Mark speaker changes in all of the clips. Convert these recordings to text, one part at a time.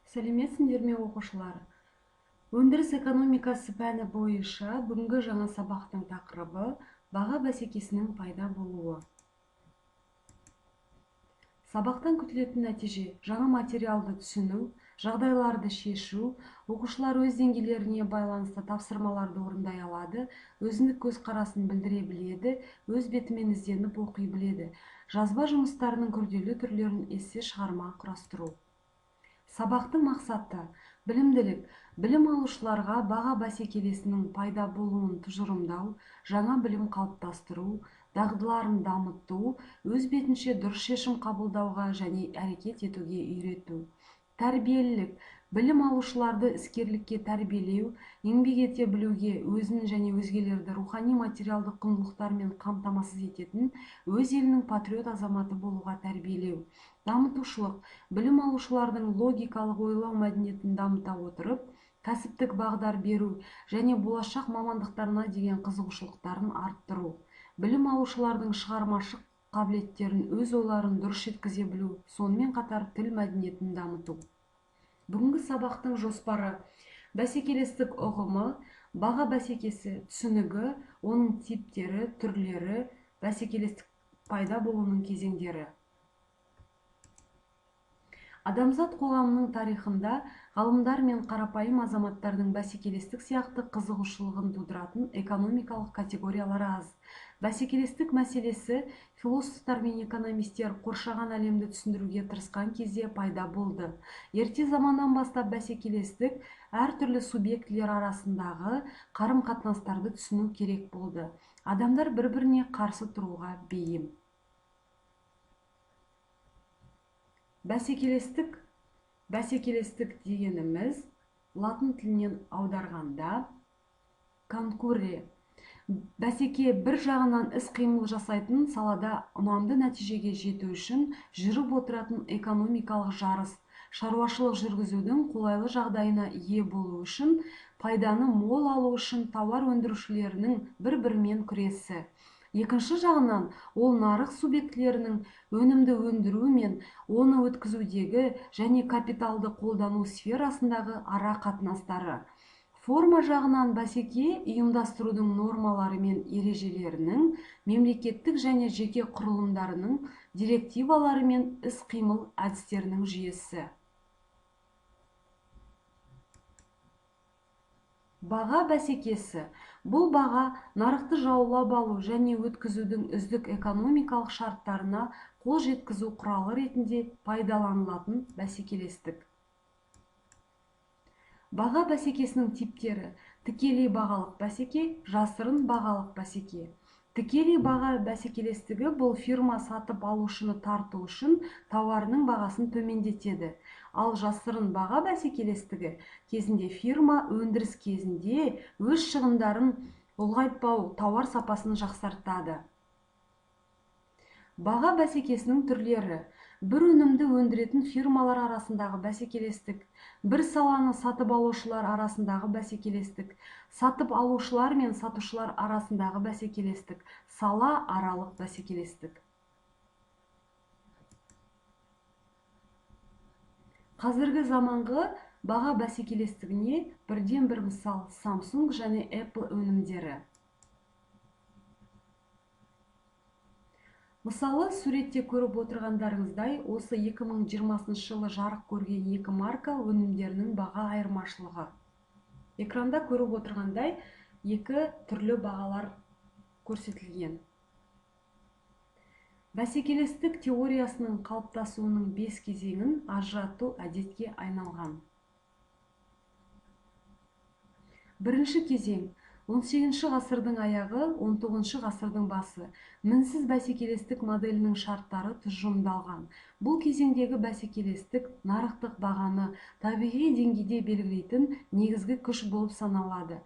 Speaker 1: Сәлеметсіңдер ме оқушылар? Өндіріс экономикасы пәні бойынша бүгінгі жаңа сабақтың тақырыбы баға бәсекесінің пайда болуы. Сабақтан күтілетін нәтиже: жаңа материалды түсіну, жағдайларды шешу, оқушылар өз деңгейлеріне байланысты тапсырмаларды орындай алады, өзіндік көзқарасын білдіре біледі, өз бетімен ізденіп оқи біледі. Жазба жұмыстарының күрделі түрлерін эссе шығарма құрастыру. Сабақтың мақсаты: білімділік, білім алушыларға баға бәсекелесінің пайда болуын тұжырымдау, жаңа білім қалыптастыру, дағдыларын дамыту, өз бетінше дұрыс шешім қабылдауға және әрекет етуге үйрету. Тәрбиелілік, білім алушыларды іскерлікке тәрбиелеу, еңбек ете білуге, өзін және өзгелерді рухани материалдық құндылықтармен қамтамасыз ететін, өз елінің патриот азаматы болуға тәрбиелеу. Дамытушылық, білім алушылардың логикалық ойлау мәдениетін дамыта отырып, кәсіптік бағдар беру және болашақ мамандықтарына деген қызығушылықтарын арттыру. Білім алушылардың шығармашылық қабілеттерін, өз ойларын дұрыс жеткізе білу, сонымен қатар тіл мәдениетін дамыту. Бүгінгі сабақтың жоспары: бәсекелестік ұғымы, баға бәсекесі түсінігі, оның типтері, түрлері, бәсекелестік пайда болуының кезеңдері. Адамзат қоғамының тарихында ғалымдар мен қарапайым азаматтардың бәсекелестік сияқты қызығушылығын тудыратын экономикалық категориялары аз. Бәсекелестік мәселесі философтар мен экономистер қоршаған әлемді түсіндіруге тырысқан кезде пайда болды. Ерте заманнан бастап бәсекелестік әртүрлі субъектілер арасындағы қарым-қатынастарды түсіну керек болды. Адамдар бір-біріне қарсы тұруға бейім. Бәсекелестік дегеніміз латын тілінен аударғанда конкурре. Бәсеке бір жағынан іс-қимыл жасайтын салада ұнамды нәтижеге жету үшін жүріп отыратын экономикалық жарыс, шаруашылық жүргізудің қолайлы жағдайына ие болу үшін, пайданы мол алу үшін тауар өндірушілерінің бір-бірімен күресі. Екінші жағынан, ол нарық субъектілерінің өнімді өндіру мен оны өткізудегі және капиталды қолдану сферасындағы ара қатынастары. Форма жағынан бәсеке ұйымдастырудың нормалары мен ережелерінің, мемлекеттік және жеке құрылымдарының директивалары мен іс-қимыл әдістерінің жүйесі. Баға бәсекесі: бұл баға нарықты жаулап алу және өткізудің үздік экономикалық шарттарына қол жеткізу құралы ретінде пайдаланылатын бәсекелестік. Баға бәсекесінің типтері: тікелей бағалық бәсеке, жасырын бағалық бәсеке. Тікелей баға бәсекелестігі бұл фирма сатып алушыны тарту үшін тауарының бағасын төмендетеді. Ал жасырын баға бәсекелестігі кезінде фирма өндіріс кезінде өз шығындарын ұлғайтпау, тауар сапасын жақсартады. Баға бәсекесінің түрлері: бір өнімді өндіретін фирмалар арасындағы бәсекелестік, бір саланы сатып алушылар арасындағы бәсекелестік, сатып алушылар мен сатушылар арасындағы бәсекелестік, сала аралық бәсекелестік. Қазіргі заманғы баға бәсекелестігіне бірден бір мысал Samsung және Apple өнімдері. Мысалы, суретте көріп отырғандарыңыздай, осы 2020 жылы жарық көрген екі марка өнімдерінің баға айырмашылығы. Экранда көріп отырғандай екі түрлі бағалар көрсетілген. Бәсекелестік теориясының қалыптасуының 5 кезеңін ажырату әдетке айналған. Бірінші кезең: 18 ғасырдың аяғы, 19 ғасырдың басы. Мінсіз бәсекелестік моделінің шарттары тұжырымдалған. Бұл кезеңдегі бәсекелестік нарықтық бағаны табиғи деңгейде белгілейтін негізгі күш болып саналады.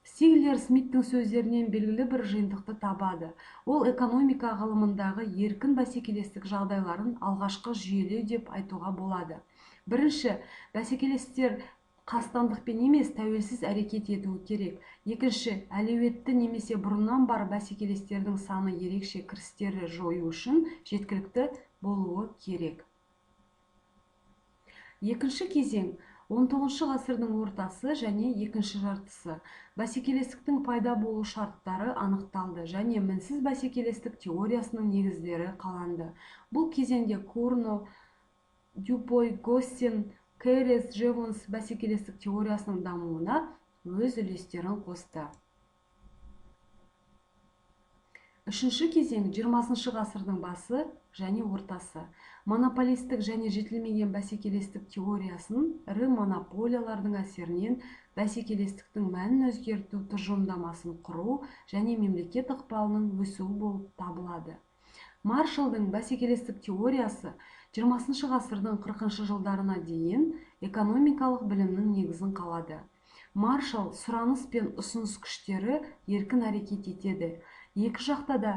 Speaker 1: Стиглер Смиттің сөздерінен белгілі бір жиынтықты табады. Ол экономика ғылымындағы еркін бәсекелестік жағдайларын алғашқы жүйелеу деп айтуға болады. Бірінші, бәсекелестер қастандықпен емес, тәуелсіз әрекет етуі керек. Екінші, әлеуетті немесе бұрыннан бар бәсекелестердің саны ерекше кірістерді жою үшін жеткілікті болуы керек. Екінші кезең 19 ғасырдың ортасы және екінші жартысы. Бәсекелестіктің пайда болу шарттары анықталды және мінсіз бәсекелестік теориясының негіздері қаланды. Бұл кезеңде Курно, Дюпой, Госсен, Кейрес, Джевонс бәсекелестік теориясының дамуына өз үлестерін қосты. Үшінші кезең 20 ғасырдың басы және ортасы. Монополистік және жетілмеген бәсекелестік теориясын ірі монополиялардың әсерінен бәсекелестіктің мәнін өзгерту тұжырымдамасын құру және мемлекет ықпалының өсуі болып табылады. Маршалдың бәсекелестік теориясы 20 ғасырдың 40 жылдарына дейін экономикалық білімнің негізін қалады. Маршал сұраныс пен ұсыныс күштері еркін әрекет етеді. Екі жақта да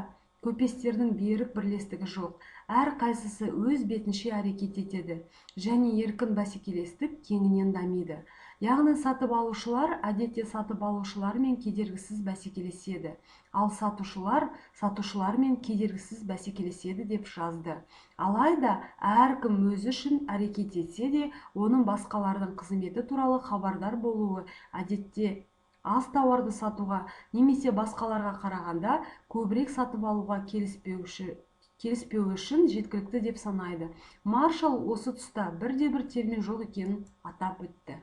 Speaker 1: көпестердің берік бірлестігі жоқ. Әр қайсысы өз бетінше әрекет етеді және еркін бәсекелестік кеңінен дамиды. Яғни сатып алушылар әдетте сатып алушылармен кедергісіз бәсекелеседі, ал сатушылармен кедергісіз бәсекелеседі деп жазды. Алайда әркім өзі үшін әрекет етсе де, оның басқалардың қызметі туралы хабардар болуы әдетте аз тауарды сатуға немесе басқаларға қарағанда көбірек сатып алуға келіспеуі үшін жеткілікті деп санайды. Маршал осы тұста бірде-бір термин жоқ екенін атап өтті.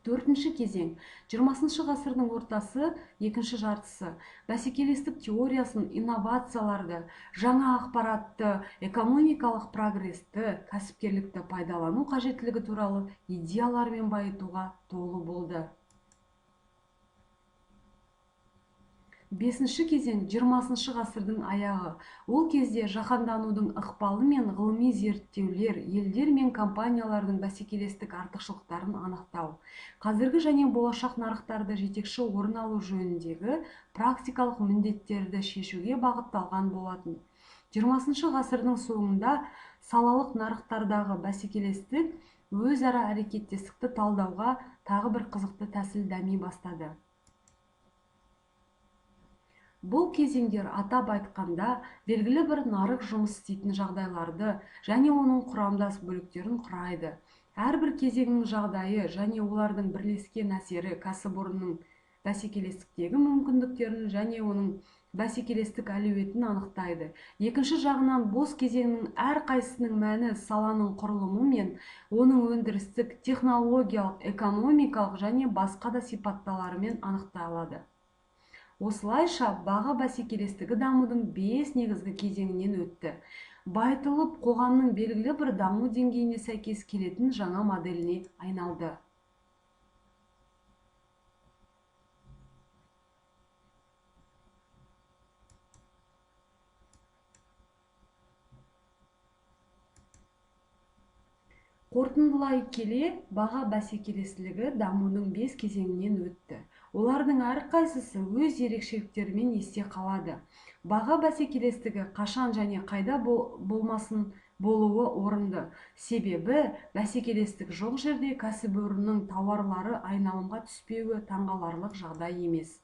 Speaker 1: Төртінші кезең 20 ғасырдың ортасы, екінші жартысы. Бәсекелестік теориясын инновацияларды, жаңа ақпаратты, экономикалық прогресті, кәсіпкерлікті пайдалану қажеттілігі туралы идеялармен байытуға толы болды. Бесінші кезең 20 ғасырдың аяғы. Ол кезде жаһанданудың ықпалы мен ғылыми зерттеулер елдер мен компаниялардың бәсекелестік артықшылықтарын анықтау. Қазіргі және болашақ нарықтарды жетекші орын алу жөніндегі практикалық міндеттерді шешуге бағытталған болатын. 20 ғасырдың соңында салалық нарықтардағы бәсекелестік өзара әрекеттестікті талдауға тағы бір қызықты тәсіл дами бастады. Бұл кезеңдер атап айтқанда белгілі бір нарық жұмыс істейтін жағдайларды және оның құрамдас бөліктерін құрайды. Әрбір кезеңнің жағдайы және олардың бірлескен әсері кәсіпорынның бәсекелестіктегі мүмкіндіктерін және оның бәсекелестік әлеуетін анықтайды. Екінші жағынан бос кезеңнің әрқайсысының мәні саланың құрылымы мен оның өндірістік, технологиялық, экономикалық және басқа да сипатталарымен анықталады. Осылайша баға бәсекелестігі дамудың 5 негізгі кезеңінен өтті. Байытылып, қоғамның белгілі бір даму деңгейіне сәйкес келетін жаңа моделіне айналды. Қорытындылай келе, баға бәсекелестігі дамудың 5 кезеңінен өтті. Олардың әрқайсысы өз ерекшеліктерімен есте қалады. Баға бәсекелестігі қашан және қайда болмасын болуы орынды. Себебі бәсекелестік жоқ жерде кәсіпорынның тауарлары айналымға түспеуі таңғаларлық жағдай емес.